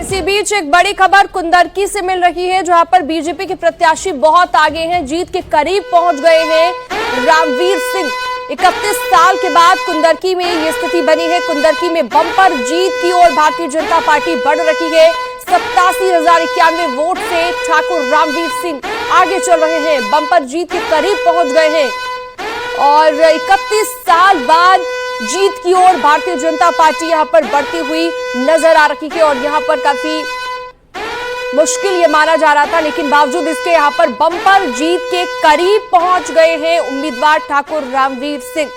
इसी बीच एक बड़ी खबर कुंदरकी से मिल रही है, जहां पर बीजेपी के प्रत्याशी बहुत आगे हैं, जीत के करीब पहुंच गए हैं रामवीर सिंह। 31 साल के बाद कुंदरकी में ये स्थिति बनी है। कुंदरकी में बम्पर जीत की ओर भारतीय जनता पार्टी बढ़ रही है। 87,091 वोट से ठाकुर रामवीर सिंह आगे चल रहे हैं, बम्पर जीत के करीब पहुंच गए हैं और 31 साल बाद जीत की ओर भारतीय जनता पार्टी यहां पर बढ़ती हुई नजर आ रही है। और यहां पर काफी मुश्किल ये माना जा रहा था, लेकिन बावजूद इसके यहां पर बम्पर जीत के करीब पहुंच गए हैं उम्मीदवार ठाकुर रामवीर सिंह।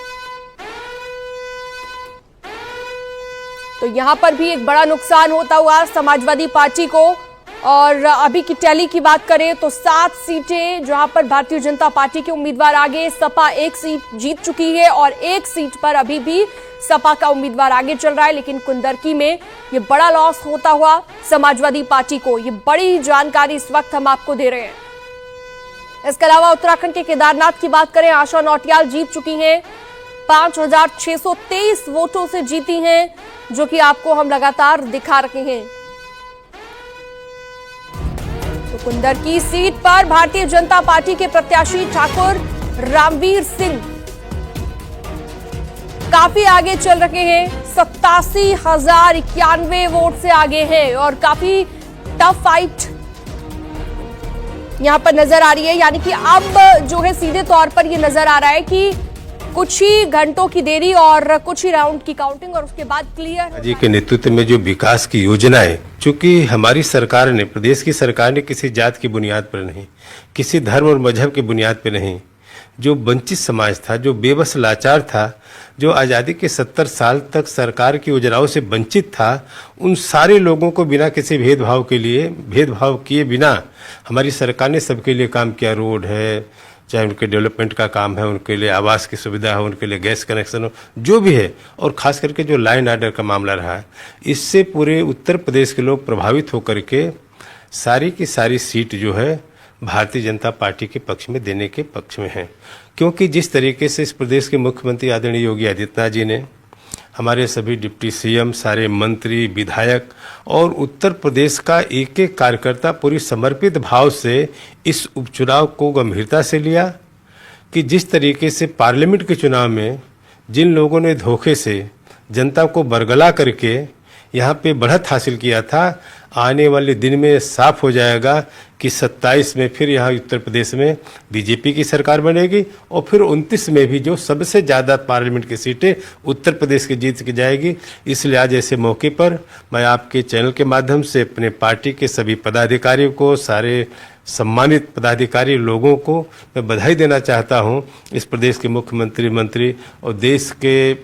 तो यहां पर भी एक बड़ा नुकसान होता हुआ समाजवादी पार्टी को। और अभी की टैली की बात करें तो 7 सीटें जहां पर भारतीय जनता पार्टी के उम्मीदवार आगे, सपा 1 सीट जीत चुकी है और 1 सीट पर अभी भी सपा का उम्मीदवार आगे चल रहा है। लेकिन कुंदरकी में ये बड़ा लॉस होता हुआ समाजवादी पार्टी को, ये बड़ी जानकारी इस वक्त हम आपको दे रहे हैं। इसके अलावा उत्तराखंड के केदारनाथ की बात करें, आशा नौटियाल जीत चुकी हैं, 5,623 वोटों से जीती हैं, जो कि आपको हम लगातार दिखा रहे हैं। तो कुंदरकी सीट पर भारतीय जनता पार्टी के प्रत्याशी ठाकुर रामवीर सिंह काफी आगे चल रहे हैं, 87,091 वोट से आगे हैं और काफी टफ फाइट यहां पर नजर आ रही है। यानी कि अब जो है सीधे तौर पर यह नजर आ रहा है कि कुछ ही घंटों की देरी और कुछ ही राउंड की काउंटिंग और उसके बाद क्लियर जी के नेतृत्व में जो विकास की योजनाएं, चूंकि हमारी सरकार ने, प्रदेश की सरकार ने किसी जात की बुनियाद पर नहीं, किसी धर्म और मजहब की बुनियाद पर नहीं, जो वंचित समाज था, जो बेबस लाचार था, जो आज़ादी के 70 साल तक सरकार की योजनाओं से वंचित था, उन सारे लोगों को बिना किसी भेदभाव किए बिना हमारी सरकार ने सबके लिए काम किया। रोड है, चाहे उनके डेवलपमेंट का काम है, उनके लिए आवास की सुविधा हो, उनके लिए गैस कनेक्शन हो, जो भी है, और खास करके जो लाइन आर्डर का मामला रहा है, इससे पूरे उत्तर प्रदेश के लोग प्रभावित होकर के सारी की सारी सीट जो है भारतीय जनता पार्टी के पक्ष में देने के पक्ष में है। क्योंकि जिस तरीके से इस प्रदेश के मुख्यमंत्री आदरणीय योगी आदित्यनाथ जी ने, हमारे सभी डिप्टी सीएम, सारे मंत्री, विधायक और उत्तर प्रदेश का एक एक कार्यकर्ता पूरी समर्पित भाव से इस उपचुनाव को गंभीरता से लिया कि जिस तरीके से पार्लियामेंट के चुनाव में जिन लोगों ने धोखे से जनता को बरगला करके यहाँ पे बढ़त हासिल किया था, आने वाले दिन में साफ हो जाएगा कि 27 में फिर यहाँ उत्तर प्रदेश में बीजेपी की सरकार बनेगी और फिर 29 में भी जो सबसे ज़्यादा पार्लियामेंट की सीटें उत्तर प्रदेश की जीत की जाएगी। इसलिए आज ऐसे मौके पर मैं आपके चैनल के माध्यम से अपने पार्टी के सभी पदाधिकारियों को, सारे सम्मानित पदाधिकारी लोगों को मैं बधाई देना चाहता हूँ। इस प्रदेश के मुख्यमंत्री, मंत्री और देश के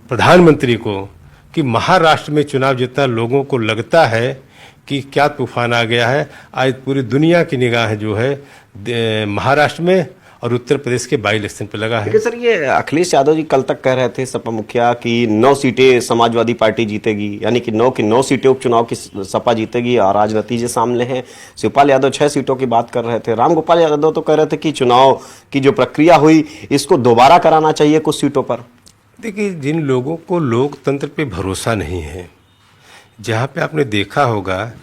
प्रधानमंत्री को कि महाराष्ट्र में चुनाव जितना लोगों को लगता है कि क्या तूफान आ गया है, आज पूरी दुनिया की निगाह जो है महाराष्ट्र में और उत्तर प्रदेश के बाई इलेक्शन पे लगा है। सर, ये अखिलेश यादव जी कल तक कह रहे थे, सपा मुखिया, कि 9 सीटें समाजवादी पार्टी जीतेगी, यानी कि 9 की 9 सीटें उपचुनाव की सपा जीतेगी और आज नतीजे सामने हैं। शिवपाल यादव 6 सीटों की बात कर रहे थे। रामगोपाल यादव तो कह रहे थे कि चुनाव की जो प्रक्रिया हुई इसको दोबारा कराना चाहिए कुछ सीटों पर। देखिए, जिन लोगों को लोकतंत्र पे भरोसा नहीं है, जहाँ पे आपने देखा होगा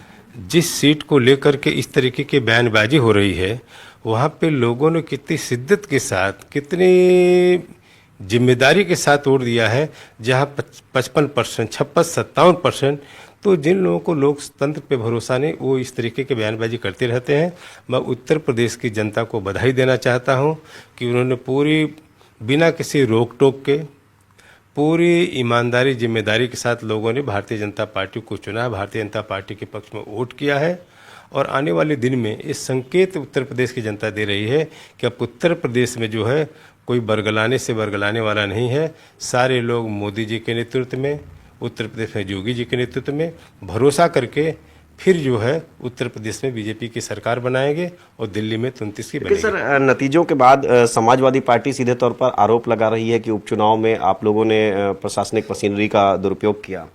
जिस सीट को लेकर के इस तरीके की बयानबाजी हो रही है, वहाँ पे लोगों ने कितनी शिद्दत के साथ, कितनी जिम्मेदारी के साथ वोट दिया है, जहाँ 55%, 56-57%। तो जिन लोगों को लोकतंत्र पे भरोसा नहीं, वो इस तरीके के बयानबाजी करते रहते हैं। मैं उत्तर प्रदेश की जनता को बधाई देना चाहता हूँ कि उन्होंने पूरी बिना किसी रोक टोक के, पूरी ईमानदारी, जिम्मेदारी के साथ लोगों ने भारतीय जनता पार्टी को चुना, भारतीय जनता पार्टी के पक्ष में वोट किया है। और आने वाले दिन में इस संकेत उत्तर प्रदेश की जनता दे रही है कि अब उत्तर प्रदेश में जो है कोई बरगलाने से बरगलाने वाला नहीं है। सारे लोग मोदी जी के नेतृत्व में, उत्तर प्रदेश में योगी जी के नेतृत्व में भरोसा करके फिर जो है उत्तर प्रदेश में बीजेपी की सरकार बनाएंगे और दिल्ली में 29 की बनेगी। सर, नतीजों के बाद समाजवादी पार्टी सीधे तौर पर आरोप लगा रही है कि उपचुनाव में आप लोगों ने प्रशासनिक मशीनरी का दुरुपयोग किया।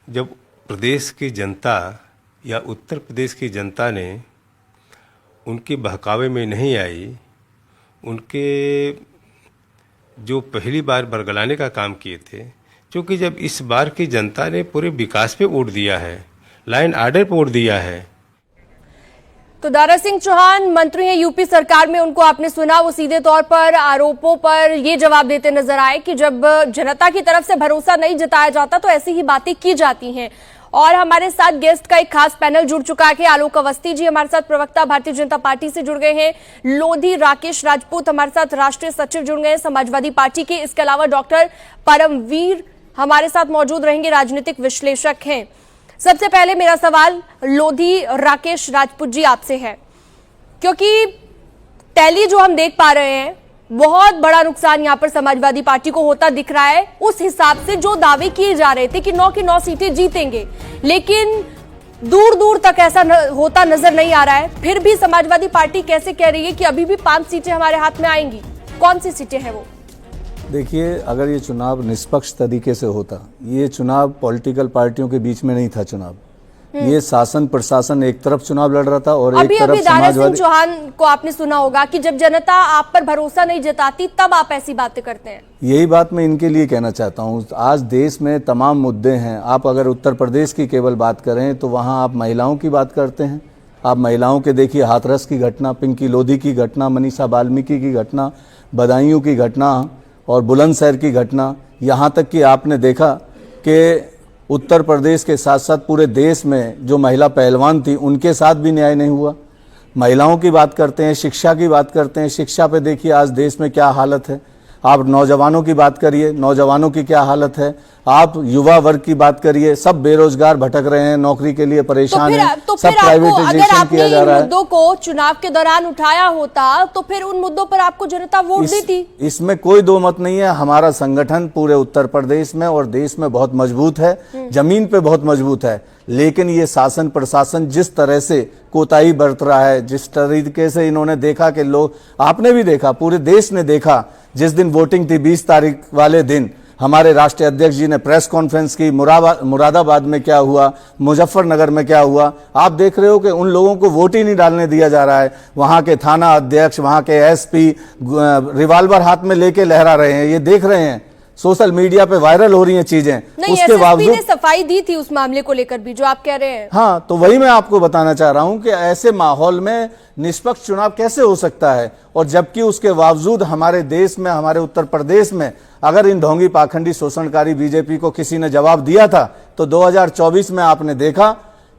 जब प्रदेश की जनता या उत्तर प्रदेश की जनता ने उनके बहकावे में नहीं आई, उनके जो पहली बार बरगलाने का काम किए थे, क्योंकि जब इस बार की जनता ने पूरे विकास पे वोट दिया है, लाइन ऑर्डर पे वोट दिया है। तो दारा सिंह चौहान मंत्री हैं यूपी सरकार में, उनको आपने सुना, वो सीधे तौर पर आरोपों पर ये जवाब देते नजर आए कि जब जनता की तरफ से भरोसा नहीं जताया जाता तो ऐसी ही बातें की जाती हैं। और हमारे साथ गेस्ट का एक खास पैनल जुड़ चुका है। आलोक अवस्थी जी हमारे साथ प्रवक्ता भारतीय जनता पार्टी से जुड़ गए हैं, लोधी राकेश राजपूत हमारे साथ राष्ट्रीय सचिव जुड़ गए हैं समाजवादी पार्टी के। इसके अलावा डॉक्टर परमवीर हमारे साथ मौजूद रहेंगे, राजनीतिक विश्लेषक हैं। सबसे पहले मेरा सवाल लोधी राकेश राजपूत जी आपसे है, क्योंकि टैली जो हम देख पा रहे हैं, बहुत बड़ा नुकसान यहां पर समाजवादी पार्टी को होता दिख रहा है। उस हिसाब से जो दावे किए जा रहे थे कि 9 की 9 सीटें जीतेंगे, लेकिन दूर दूर तक ऐसा होता नजर नहीं आ रहा है। फिर भी समाजवादी पार्टी कैसे कह रही है कि अभी भी 5 सीटें हमारे हाथ में आएंगी? कौन सी सीटें हैं वो? देखिए, अगर ये चुनाव निष्पक्ष तरीके से होता, ये चुनाव पॉलिटिकल पार्टियों के बीच में नहीं था चुनाव, ये शासन प्रशासन एक तरफ चुनाव लड़ रहा था और एक तरफ दारा सिंह चौहान को आपने सुना होगा कि जब जनता आप पर भरोसा नहीं जताती तब आप ऐसी बातें करते हैं। यही बात मैं इनके लिए कहना चाहता हूँ। आज देश में तमाम मुद्दे हैं। आप अगर उत्तर प्रदेश की केवल बात करें तो वहाँ आप महिलाओं की बात करते हैं। आप महिलाओं के देखिए, हाथरस की घटना, पिंकी लोधी की घटना, मनीषा वाल्मीकि की घटना, बदायूं की घटना और बुलंदशहर की घटना, यहाँ तक कि आपने देखा कि उत्तर प्रदेश के साथ साथ पूरे देश में जो महिला पहलवान थी उनके साथ भी न्याय नहीं हुआ। महिलाओं की बात करते हैं, शिक्षा की बात करते हैं, शिक्षा पे देखिए आज देश में क्या हालत है। आप नौजवानों की बात करिए, नौजवानों की क्या हालत है। आप युवा वर्ग की बात करिए, सब बेरोजगार भटक रहे हैं, नौकरी के लिए परेशान हैं, सब प्राइवेटाइजेशन किया जा रहा है। मुद्दों को चुनाव के दौरान उठाया होता तो फिर उन मुद्दों पर आपको जनता वोट देती। इसमें कोई दो मत नहीं है। हमारा संगठन पूरे उत्तर प्रदेश में और देश में बहुत मजबूत है, जमीन पे बहुत मजबूत है, लेकिन ये शासन प्रशासन जिस तरह से कोताही बरत रहा है, जिस तरीके से इन्होंने देखा कि लोग, आपने भी देखा, पूरे देश ने देखा, जिस दिन वोटिंग थी 20 तारीख वाले दिन हमारे राष्ट्रीय अध्यक्ष जी ने प्रेस कॉन्फ्रेंस की, मुरादाबाद में क्या हुआ, मुजफ्फरनगर में क्या हुआ। आप देख रहे हो कि उन लोगों को वोट ही नहीं डालने दिया जा रहा है। वहां के थाना अध्यक्ष, वहां के एसपी रिवाल्वर हाथ में लेके लहरा रहे हैं, ये देख रहे हैं, सोशल मीडिया पे वायरल हो रही हैं चीजें। उसके बावजूद ने सफाई दी थी उस मामले को लेकर भी, जो आप कह रहे हैं। हाँ, तो वही मैं आपको बताना चाह रहा हूं कि ऐसे माहौल में निष्पक्ष चुनाव कैसे हो सकता है, और जबकि उसके बावजूद हमारे देश में, हमारे उत्तर प्रदेश में अगर इन ढोंगी पाखंडी शोषणकारी बीजेपी को किसी ने जवाब दिया था तो 2024 में आपने देखा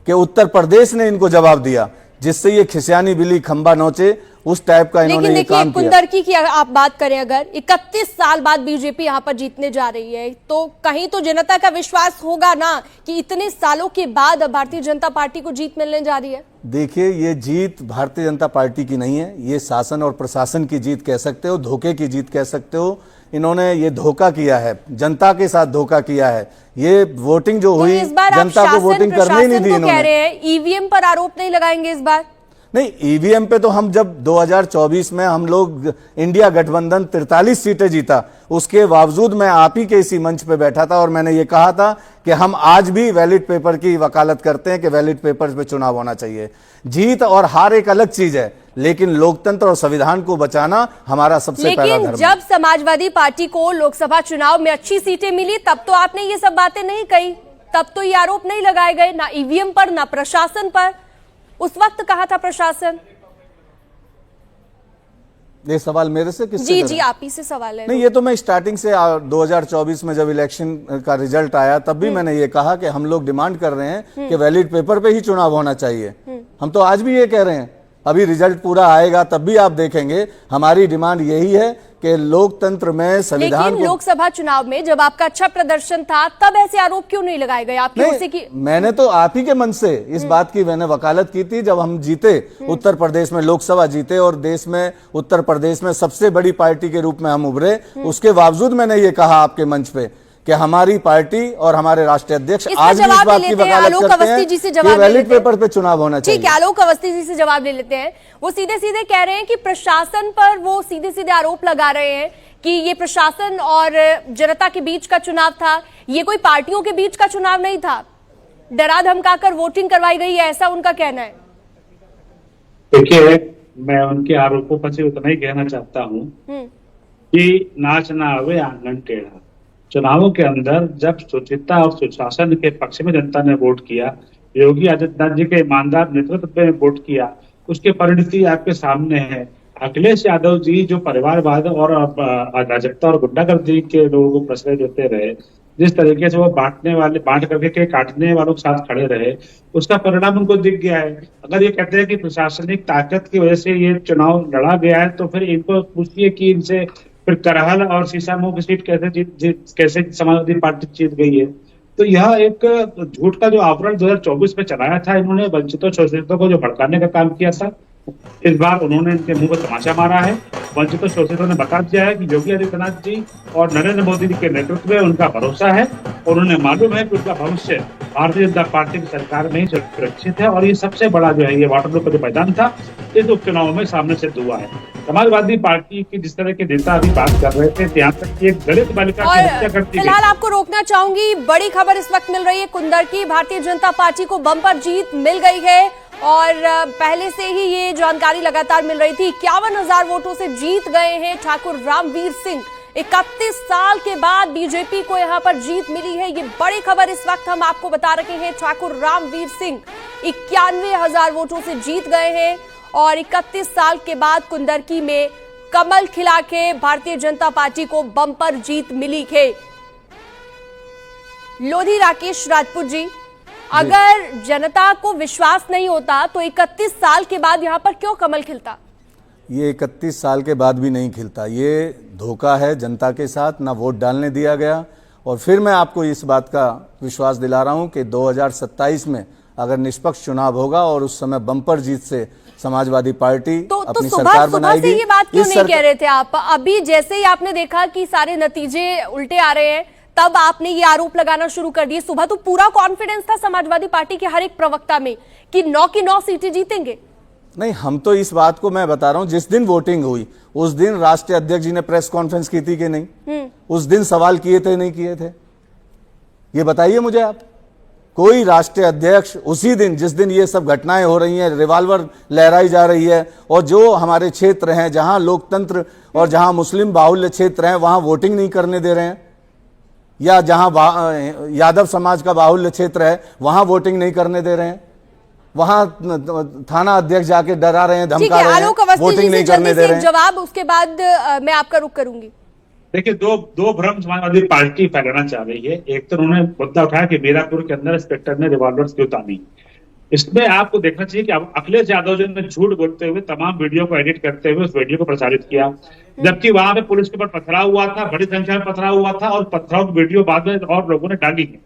कि उत्तर प्रदेश ने इनको जवाब दिया, जिससे ये खिसियानी बिल्ली खंबा नोचे, उस टाइप का इन्होंने ये काम किया। कुंदरकी की आप बात करें, अगर 31 साल बाद बीजेपी यहाँ पर जीतने जा रही है तो कहीं तो जनता का विश्वास होगा ना कि इतने सालों के बाद भारतीय जनता पार्टी को जीत मिलने जा रही है। देखिए, ये जीत भारतीय जनता पार्टी की नहीं है, ये शासन और प्रशासन की जीत कह सकते हो, धोखे की जीत कह सकते हो। इन्होंने ये धोखा किया है, जनता के साथ धोखा किया है। ये वोटिंग जो हुई, जनता को वोटिंग करने ही नहीं दी इन्होंने। कह रहे हैं ईवीएम पर आरोप नहीं लगाएंगे इस बार? नहीं, ईवीएम पे तो हम जब 2024 में हम लोग इंडिया गठबंधन 43 सीटें जीता, उसके बावजूद मैं आप ही के इसी मंच पे बैठा था और मैंने ये कहा था कि हम आज भी वैलिड पेपर की वकालत करते हैं कि वैलिड पेपर पे चुनाव होना चाहिए। जीत और हार एक अलग चीज है, लेकिन लोकतंत्र और संविधान को बचाना हमारा सबसे पहला धर्म है। जब समाजवादी पार्टी को लोकसभा चुनाव में अच्छी सीटें मिली तब तो आपने ये सब बातें नहीं कही, तब तो ये आरोप नहीं लगाए गए, ना ईवीएम पर ना प्रशासन पर। उस वक्त कहा था प्रशासन। ये सवाल मेरे से किससे? जी आप ही से सवाल है। नहीं, ये तो मैं स्टार्टिंग से 2024 में जब इलेक्शन का रिजल्ट आया तब भी मैंने ये कहा कि हम लोग डिमांड कर रहे हैं कि वैलिड पेपर पे ही चुनाव होना चाहिए। हम तो आज भी ये कह रहे हैं। अभी रिजल्ट पूरा आएगा तब भी आप देखेंगे हमारी डिमांड यही है कि लोकतंत्र में संविधान। लेकिन लोकसभा चुनाव में जब आपका अच्छा प्रदर्शन था तब ऐसे आरोप क्यों नहीं लगाए गए आपकी ओर से? कि मैंने तो आप ही के मन से इस बात की मैंने वकालत की थी जब हम जीते, उत्तर प्रदेश में लोकसभा जीते और देश में उत्तर प्रदेश में सबसे बड़ी पार्टी के रूप में हम उभरे। उसके बावजूद मैंने ये कहा आपके मंच पे कि हमारी पार्टी और हमारे राष्ट्रीय अध्यक्ष आज भी इस बात की वकालत करते हैं कि वैलिड पेपर पे चुनाव होना चाहिए। ठीक है, आलोक अवस्थी जी से जवाब ले लेते हैं। वो सीधे सीधे कह रहे हैं कि प्रशासन पर वो सीधे सीधे आरोप लगा रहे हैं कि ये प्रशासन और जनता के बीच का चुनाव था, ये कोई पार्टियों के बीच का चुनाव नहीं था, डरा धमकाकर वोटिंग करवाई गई है, ऐसा उनका कहना है। देखिए, मैं उनके आरोपों पर से उतना ही कहना चाहता हूँ कि नाच ना आवे आंगन टेढ़ा। चुनावों के अंदर जब शुचिता और सुशासन के पक्ष में जनता ने वोट किया, योगी आदित्यनाथ जी के ईमानदार नेतृत्व में वोट किया, उसके परिणति आपके सामने है। अखिलेश यादव जी जो परिवारवाद और अराजकता और गुंडागर्दी के लोगों को प्रश्रय देते रहे, जिस तरीके से वो बांट करके के काटने वालों के साथ खड़े रहे, उसका परिणाम उनको दिख गया है। अगर ये कहते हैं कि प्रशासनिक ताकत की वजह से ये चुनाव लड़ा गया है, तो फिर इनको पूछिए कि इनसे फिर करहल और सीसामऊ की सीट कैसे समाजवादी पार्टी जीत गई है। तो यह एक झूठ का जो आवरण 2024 में चलाया था इन्होंने, वंचितों शोषितों को जो भड़काने का काम किया था, इस बार उन्होंने इनके मुंह पर तमाचा मारा है। वंचितों शोषितों ने बता दिया है कि योगी आदित्यनाथ जी और नरेंद्र मोदी जी के नेतृत्व में उनका भरोसा है और उन्हें मालूम है कि उनका भविष्य भारतीय जनता पार्टी की सरकार में ही सुरक्षित है। और ये सबसे बड़ा जो है ये वाटरलू का जो मैदान था, इस उपचुनाव में सामने सिद्ध हुआ है। समाजवादी पार्टी की जिस तरह के नेता अभी बात कर रहे थे, यहाँ तक कि एक दलित बालिका की हत्या कर दी गई। फिलहाल आपको रोकना चाहूंगी, बड़ी खबर इस वक्त मिल रही है कुंदर की। भारतीय जनता पार्टी को बम्पर जीत मिल गई है और पहले से ही ये जानकारी लगातार मिल रही थी। 51,000 वोटों से जीत गए हैं ठाकुर रामवीर सिंह। 31 साल के बाद बीजेपी को यहां पर जीत मिली है, ये बड़ी खबर इस वक्त हम आपको बता रहे हैं। ठाकुर रामवीर सिंह 91,000 वोटों से जीत गए हैं और 31 साल के बाद कुंदरकी में कमल खिला के भारतीय जनता पार्टी को बम्पर जीत मिली है। लोधी राकेश राजपूत जी, अगर जनता को विश्वास नहीं होता तो 31 साल के बाद यहां पर क्यों कमल खिलता? ये 31 साल के बाद भी नहीं खिलता। ये धोखा है जनता के साथ, ना वोट डालने दिया गया। और फिर मैं आपको इस बात का विश्वास दिला रहा हूं कि 2027 में अगर निष्पक्ष चुनाव होगा और उस समय बम्पर जीत से समाजवादी पार्टी अपनी सरकार बनाएगी। ये बात क्यों नहीं कह रहे थे आप? अभी जैसे ही आपने देखा कि सारे नतीजे उल्टे आ रहे हैं, तब आपने ये आरोप लगाना शुरू कर दिए। सुबह तो पूरा कॉन्फिडेंस था समाजवादी पार्टी के हर एक प्रवक्ता में कि 9 की 9 सीटें जीतेंगे। नहीं, हम तो इस बात को मैं बता रहा हूं, जिस दिन वोटिंग हुई उस दिन राष्ट्रीय अध्यक्ष जी ने प्रेस कॉन्फ्रेंस की थी कि नहीं? उस दिन सवाल किए थे नहीं किए थे? ये बताइए मुझे आप। कोई राष्ट्रीय अध्यक्ष उसी दिन, जिस दिन ये सब घटनाएं हो रही हैं, रिवाल्वर लहराई जा रही है और जो हमारे क्षेत्र हैं जहां लोकतंत्र और जहां मुस्लिम बाहुल्य क्षेत्र हैं वहां वोटिंग नहीं करने दे रहे हैं, या जहां यादव समाज का बाहुल्य क्षेत्र है वहां वोटिंग नहीं करने दे रहे हैं, वहां थाना अध्यक्ष जाके डरा रहे हैं, धमका रहे हैं, वोटिंग नहीं करने दे रहे हैं। जवाब उसके बाद मैं आपका रुख करूंगी। देखिए, दो भ्रम समाजवादी पार्टी फैलाना चाह रही है। एक तो उन्होंने मुद्दा उठाया कि मीरापुर के अंदर इंस्पेक्टर ने रिवॉल्वर क्यों तानी। इसमें आपको देखना चाहिए कि अखिलेश यादव जी ने झूठ बोलते हुए तमाम वीडियो को एडिट करते हुए उस वीडियो को प्रसारित किया, जबकि वहां पे पुलिस के ऊपर पथराव हुआ था, बड़ी संख्या में पथराव हुआ था और पथराव की वीडियो बाद में और लोगों ने डाली है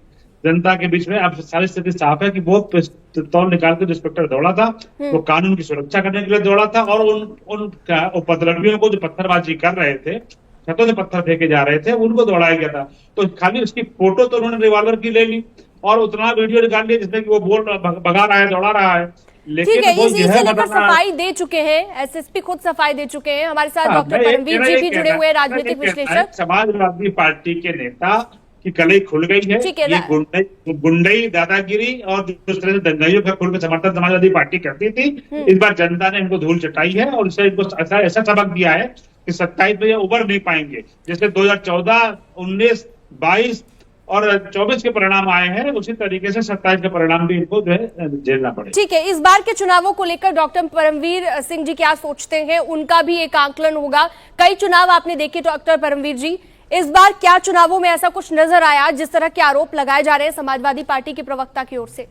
जनता के बीच में। अब सारी स्थिति साफ है कि वो पिस्तौल निकाल कर इंस्पेक्टर दौड़ा था, वो कानून की सुरक्षा करने के लिए दौड़ा था और उन उपद्रवियों को जो पत्थरबाजी कर रहे थे, छतों से पत्थर फेंके जा रहे थे, उनको दौड़ाया गया था। तो खाली उसकी फोटो तो उन्होंने रिवॉल्वर की ले ली और उतना वीडियो निकाल लिया जिसमें कि वो भगा रहा है, दौड़ा रहा है। ठीक है, इसे लेकर सफाई दे चुके हैं, एसएसपी खुद सफाई दे चुके हैं। हमारे साथ डॉक्टर परमवीर जी भी जुड़े हुए हैं, राजनीतिक विश्लेषक। समाजवादी पार्टी के नेता की कलई खुल गई है। ये गुंडई दादागिरी और जिस तरह से दंगाइयों का खुल के समर्थन समाजवादी पार्टी करती थी, इस बार जनता ने इनको धूल चटाई है और इसे इनको ऐसा सबक दिया है कि 27 में ये उबर नहीं पाएंगे। जैसे 2014, 19, 22 और 24 के परिणाम आए हैं, उसी तरीके से 27 के परिणाम भी इनको जो है झेलना पड़ेगा। ठीक है, इस बार के चुनावों को लेकर डॉक्टर परमवीर सिंह जी क्या सोचते हैं, उनका भी एक आंकलन होगा। कई चुनाव आपने देखे डॉक्टर परमवीर जी, इस बार क्या चुनावों में ऐसा कुछ नजर आया जिस तरह के आरोप लगाए जा रहे हैं समाजवादी पार्टी के प्रवक्ता की ओर से?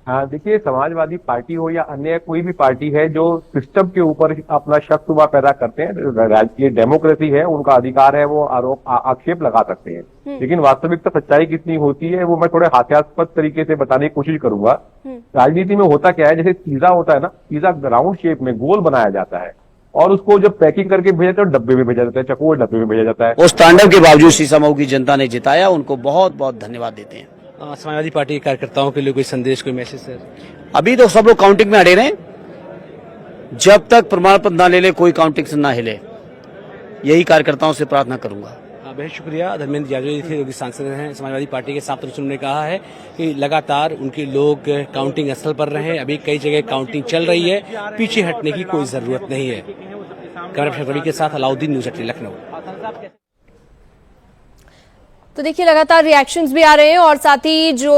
हाँ, देखिए, समाजवादी पार्टी हो या अन्य कोई भी पार्टी है जो सिस्टम के ऊपर अपना शक शुबा पैदा करते हैं, राज्य डेमोक्रेसी है, उनका अधिकार है, वो आरोप आक्षेप लगा सकते हैं। लेकिन वास्तविकता सच्चाई कितनी होती है वो मैं थोड़े हास्यास्पद तरीके से बताने की कोशिश करूंगा। राजनीति में होता क्या है, जैसे पिज्जा होता है ना, पिज्जा राउंड शेप में गोल बनाया जाता है और उसको जब पैकिंग करके भेजा जाता है डब्बे में भेजा जाता है, चकोर डब्बे में भेजा जाता है। उस तांडव के बावजूद सीसामऊ की जनता ने जिताया, उनको बहुत बहुत धन्यवाद देते हैं। समाजवादी पार्टी के कार्यकर्ताओं के लिए कोई संदेश, कोई मैसेज सर? अभी तो सब लोग काउंटिंग में अड़े रहे, जब तक प्रमाण पत्र ना ले ले कोई काउंटिंग से ना हिले, यही कार्यकर्ताओं से प्रार्थना करूंगा। बहुत शुक्रिया। धर्मेंद्र यादव जी थे, जो कि सांसद हैं समाजवादी पार्टी के। साथ उन्होंने कहा है कि लगातार उनके लोग काउंटिंग स्थल पर रहे, अभी कई जगह काउंटिंग चल रही है, पीछे हटने की कोई जरूरत नहीं है। कैमरा पर्सन रवि के साथ अलाउद्दीन, न्यूज़ 18 लखनऊ। तो देखिए लगातार रिएक्शंस भी आ रहे हैं और साथ ही जो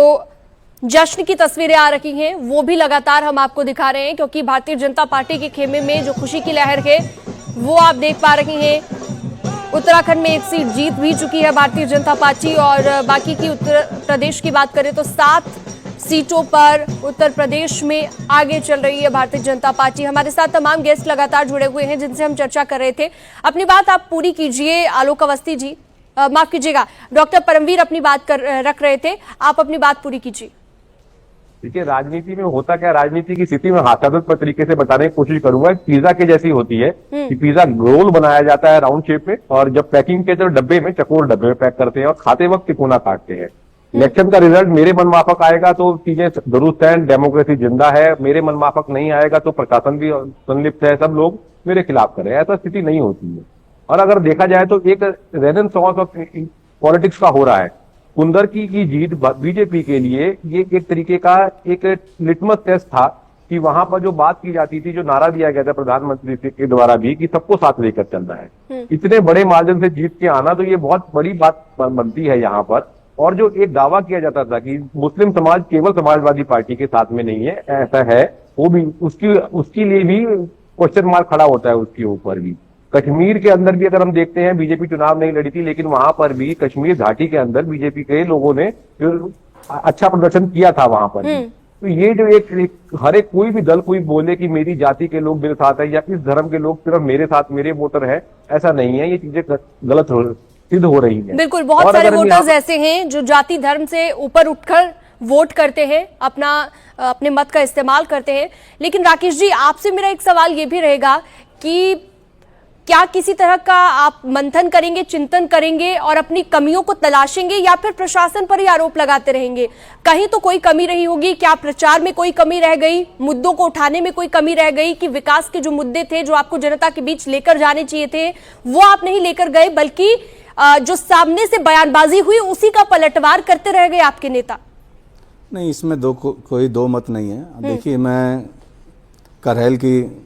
जश्न की तस्वीरें आ रही हैं वो भी लगातार हम आपको दिखा रहे हैं, क्योंकि भारतीय जनता पार्टी के खेमे में जो खुशी की लहर है वो आप देख पा रही हैं। उत्तराखंड में एक सीट जीत भी चुकी है भारतीय जनता पार्टी और बाकी की उत्तर प्रदेश की बात करें तो 7 सीटों पर उत्तर प्रदेश में आगे चल रही है भारतीय जनता पार्टी। हमारे साथ तमाम गेस्ट लगातार जुड़े हुए हैं जिनसे हम चर्चा कर रहे थे। अपनी बात आप पूरी कीजिए आलोक अवस्थी जी, माफ कीजिएगा डॉक्टर परमवीर अपनी बात रख रहे थे, आप अपनी बात पूरी कीजिए। देखिए राजनीति में होता क्या, राजनीति की स्थिति में हास्यास्पद तरीके से बताने की कोशिश करूंगा। पिज्जा के जैसी होती है कि पिज्जा रोल बनाया जाता है राउंड शेप में, और जब पैकिंग के तो डब्बे में, चकोर डब्बे में पैक करते हैं और खाते वक्त तिकोना काटते हैं। इलेक्शन का रिजल्ट मेरे मन माफक आएगा तो चीजें दुरुस्त है, डेमोक्रेसी जिंदा है। मेरे मन माफक नहीं आएगा तो प्रशासन भी संलिप्त है, सब लोग मेरे खिलाफ करें, ऐसा स्थिति नहीं होती है। और अगर देखा जाए तो एक रेनेसांस ऑफ पॉलिटिक्स का हो रहा है। कुंदरकी की जीत बीजेपी के लिए ये एक तरीके का एक लिटमस टेस्ट था कि वहां पर जो बात की जाती थी, जो नारा दिया गया था प्रधानमंत्री के द्वारा भी कि सबको साथ लेकर चलना है, इतने बड़े मार्जिन से जीत के आना तो ये बहुत बड़ी बात बनती है यहाँ पर। और जो एक दावा किया जाता था कि मुस्लिम समाज केवल समाजवादी पार्टी के साथ में नहीं है, ऐसा है, वो भी उसके लिए भी क्वेश्चन मार्क खड़ा होता है उसके ऊपर भी। कश्मीर के अंदर भी अगर हम देखते हैं, बीजेपी चुनाव नहीं लड़ी थी, लेकिन वहां पर भी कश्मीर घाटी के अंदर बीजेपी के लोगों ने जो अच्छा प्रदर्शन किया था वहां पर भी। तो ये जो एक हर एक कोई भी दल कोई बोले कि मेरी जाति के लोग मेरे साथ है या इस धर्म के लोग सिर्फ मेरे साथ, मेरे वोटर है, ऐसा नहीं है। ये चीजें गलत सिद्ध हो रही है। बिल्कुल, बहुत सारे वोटर्स ऐसे हैं जो जाति धर्म से ऊपर उठकर वोट करते हैं, अपने मत का इस्तेमाल करते हैं। लेकिन राकेश जी, आपसे मेरा एक सवाल ये भी रहेगा कि क्या किसी तरह का आप मंथन करेंगे, चिंतन करेंगे और अपनी कमियों को तलाशेंगे, या फिर प्रशासन पर ही आरोप लगाते रहेंगे? कहीं तो कोई कमी रही होगी। क्या प्रचार में कोई कमी रह गई, मुद्दों को उठाने में कोई कमी रह गई कि विकास के जो मुद्दे थे, जो आपको जनता के बीच लेकर जाने चाहिए थे, वो आप नहीं लेकर गए, बल्कि जो सामने से बयानबाजी हुई उसी का पलटवार करते रह गए आपके नेता? नहीं, इसमें कोई दो मत नहीं है। देखिए, मैं करहल की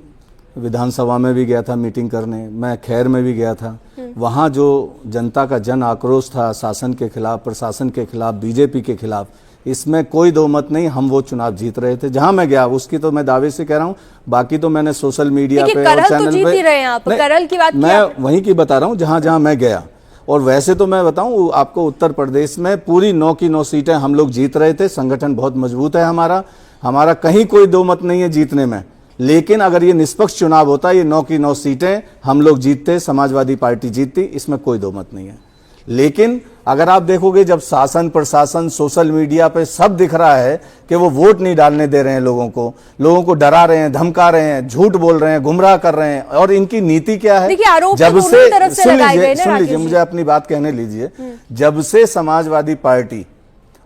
विधानसभा में भी गया था मीटिंग करने, मैं खैर में भी गया था। वहाँ जो जनता का जन आक्रोश था शासन के खिलाफ, प्रशासन के खिलाफ, बीजेपी के खिलाफ, इसमें कोई दो मत नहीं। हम वो चुनाव जीत रहे थे जहां मैं गया, उसकी तो मैं दावे से कह रहा हूं। बाकी तो मैंने सोशल मीडिया पे और चैनल तो जीत ही रहे हैं आप। करहल की बात मैं वहीं की बता रहा हूं जहां जहां मैं गया। और वैसे तो मैं बताऊं आपको, उत्तर प्रदेश में पूरी 9 की 9 सीटें हम लोग जीत रहे थे। संगठन बहुत मजबूत है हमारा कहीं कोई दो मत नहीं है जीतने में। लेकिन अगर ये निष्पक्ष चुनाव होता, ये 9 की 9 सीटें हम लोग जीतते, समाजवादी पार्टी जीतती, इसमें कोई दो मत नहीं है। लेकिन अगर आप देखोगे, जब शासन प्रशासन सोशल मीडिया पे सब दिख रहा है कि वो वोट नहीं डालने दे रहे हैं लोगों को डरा रहे हैं, धमका रहे हैं, झूठ बोल रहे हैं, गुमराह कर रहे हैं, और इनकी नीति क्या है? जब से सुन लीजिए, मुझे अपनी बात कहने लीजिए। जब से समाजवादी पार्टी,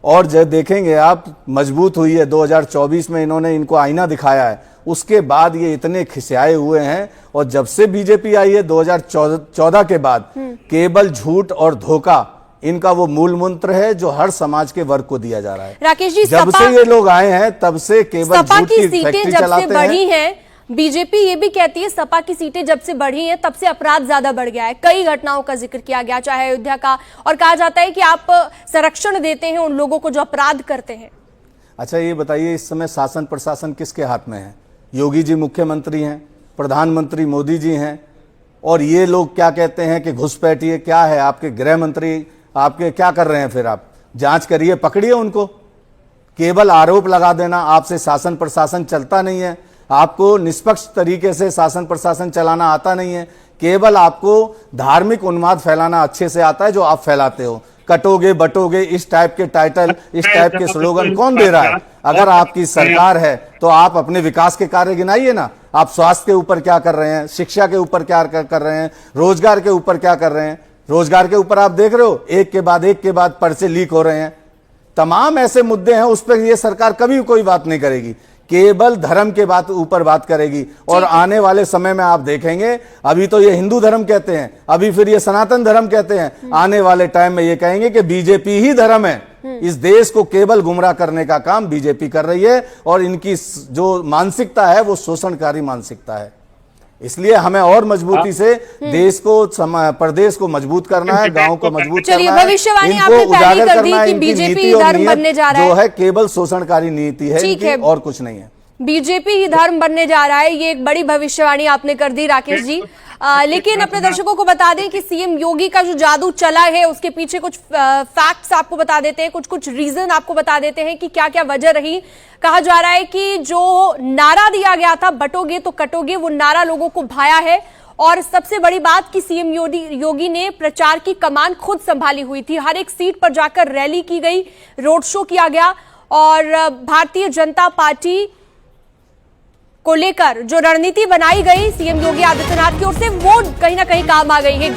और जब देखेंगे आप, मजबूत हुई है, 2024 में इन्होंने इनको आईना दिखाया है, उसके बाद ये इतने खिसियाए हुए हैं। और जब से बीजेपी आई है 2014 के बाद, केवल झूठ और धोखा इनका वो मूल मंत्र है जो हर समाज के वर्ग को दिया जा रहा है। राकेश जी, जब से ये लोग आए हैं तब से केवल झूठ की फैक्ट्री चलाते हैं। बीजेपी ये भी कहती है सपा की सीटें जब से बढ़ी हैं तब से अपराध ज्यादा बढ़ गया है। कई घटनाओं का जिक्र किया गया, चाहे अयोध्या का, और कहा जाता है कि आप संरक्षण देते हैं उन लोगों को जो अपराध करते हैं। अच्छा, ये बताइए, इस समय शासन प्रशासन किसके हाथ में है? योगी जी मुख्यमंत्री हैं, प्रधानमंत्री मोदी जी हैं, और ये लोग क्या कहते हैं कि घुसपैठिए। क्या है आपके गृह मंत्री, आपके क्या कर रहे हैं? फिर आप जांच करिए, पकड़िए उनको। केवल आरोप लगा देना, आपसे शासन प्रशासन चलता नहीं है, आपको निष्पक्ष तरीके से शासन प्रशासन चलाना आता नहीं है, केवल आपको धार्मिक उन्माद फैलाना अच्छे से आता है, जो आप फैलाते हो। कटोगे बटोगे, इस टाइप के टाइटल, इस टाइप के स्लोगन कौन दे रहा है? अगर आपकी सरकार है तो आप अपने विकास के कार्य गिनाइए ना। आप स्वास्थ्य के ऊपर क्या कर रहे हैं, शिक्षा के ऊपर क्या कर रहे हैं, रोजगार के ऊपर क्या कर रहे हैं? रोजगार के ऊपर आप देख रहे हो, एक के बाद पर्चे लीक हो रहे हैं। तमाम ऐसे मुद्दे हैं, उस पर यह सरकार कभी कोई बात नहीं करेगी, केवल धर्म के ऊपर बात करेगी। और आने वाले समय में आप देखेंगे, अभी तो ये हिंदू धर्म कहते हैं, अभी फिर ये सनातन धर्म कहते हैं, आने वाले टाइम में ये कहेंगे कि बीजेपी ही धर्म है। इस देश को केवल गुमराह करने का काम बीजेपी कर रही है, और इनकी जो मानसिकता है वो शोषणकारी मानसिकता है। इसलिए हमें और मजबूती से देश को प्रदेश को मजबूत करना है, गांव को मजबूत चलिए, करना है, भविष्यवाणी इनको आपने पहले उजागर कर दी करना है। कि इनकी बीजेपी नीति और धर्म नीयत बनने जा रहा है, जो है केवल शोषणकारी नीति है ठीक इनकी, है। और कुछ नहीं है। बीजेपी ही धर्म बनने जा रहा है, ये एक बड़ी भविष्यवाणी आपने कर दी राकेश जी। लेकिन अपने दर्शकों को बता दें कि सीएम योगी का जो जादू चला है उसके पीछे कुछ फैक्ट्स आपको बता देते हैं, कुछ रीजन आपको बता देते हैं कि क्या क्या वजह रही। कहा जा रहा है कि जो नारा दिया गया था बटोगे तो कटोगे, वो नारा लोगों को भाया है। और सबसे बड़ी बात कि सीएम योगी ने प्रचार की कमान खुद संभाली हुई थी, हर एक सीट पर जाकर रैली की गई, रोड शो किया गया और भारतीय जनता पार्टी को लेकर जो रणनीति बनाई गई सीएम योगी आदित्यनाथ की ओर से वो कहीं ना कहीं काम आ गई है।